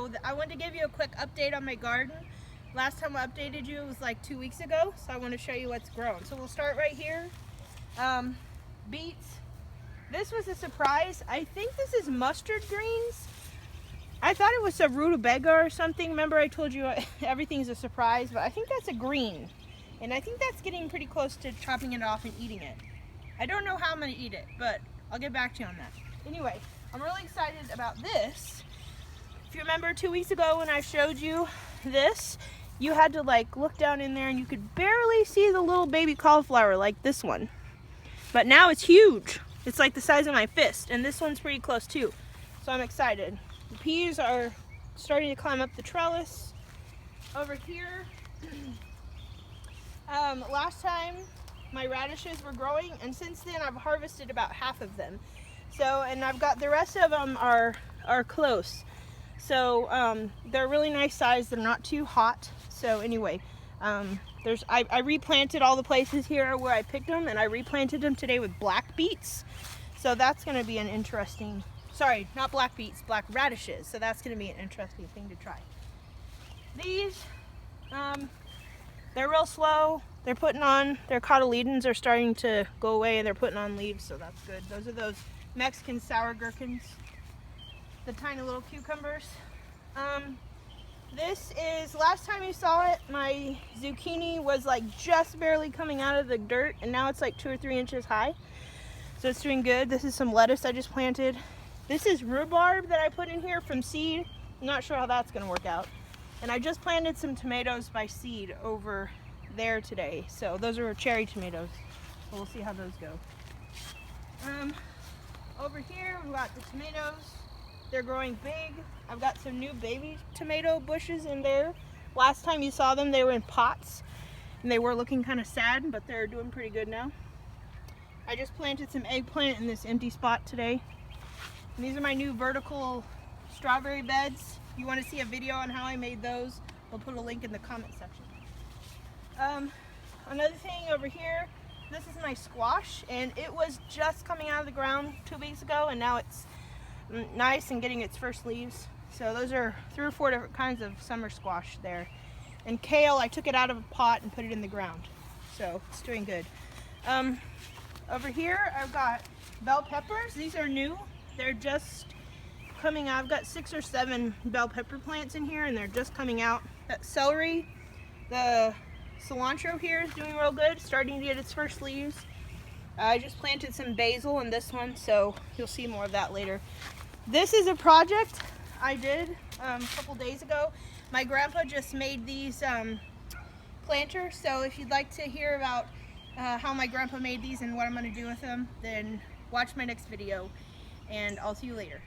So I wanted to give you a quick update on my garden. Last time I updated you, it was like 2 weeks ago, so I want to show you what's grown. So we'll start right here. Beets. This was a surprise. I think this is mustard greens. I thought it was a rutabaga or something. Remember I told you everything's a surprise, but I think that's a green. And I think that's getting pretty close to chopping it off and eating it. I don't know how I'm going to eat it, but I'll get back to you on that. Anyway, I'm really excited about this. If you remember 2 weeks ago when I showed you this, you had to like look down in there and you could barely see the little baby cauliflower like this one. But now it's huge. It's like the size of my fist, and this one's pretty close too. So I'm excited. The peas are starting to climb up the trellis. Over here, last time my radishes were growing, and since then I've harvested about half of them. So, and I've got the rest of them are close. So they're really nice size. They're not too hot. So anyway, I replanted all the places here where I picked them, and I replanted them today with black beets. So that's going to be an interesting, sorry, not black beets, black radishes. So that's going to be an interesting thing to try. These, they're real slow. They're putting on, their cotyledons are starting to go away, and they're putting on leaves, so that's good. Those are those Mexican sour gherkins, the tiny little cucumbers. This is, last time you saw it, my zucchini was like just barely coming out of the dirt, and now it's like 2 or 3 inches high. So it's doing good. This is some lettuce I just planted. This is rhubarb that I put in here from seed. I'm not sure how that's gonna work out. And I just planted some tomatoes by seed over there today. So those are cherry tomatoes. So we'll see how those go. Over here we've got the tomatoes. They're growing big. I've got some new baby tomato bushes in there. Last time you saw them, they were in pots and they were looking kind of sad, but they're doing pretty good now. I just planted some eggplant in this empty spot today. And these are my new vertical strawberry beds. If you want to see a video on how I made those, I'll put a link in the comment section. Another thing over here, this is my squash, and it was just coming out of the ground 2 weeks ago, and now it's nice and getting its first leaves. So those are 3 or 4 different kinds of summer squash there. And kale, I took it out of a pot and put it in the ground. So it's doing good. Over here, I've got bell peppers. These are new. They're just coming out. I've got 6 or 7 bell pepper plants in here, and they're just coming out. That celery, the cilantro here is doing real good, starting to get its first leaves. I just planted some basil in this one, so you'll see more of that later. This is a project I did a couple days ago. My grandpa just made these planters, so if you'd like to hear about how my grandpa made these and what I'm going to do with them, then watch my next video, and I'll see you later.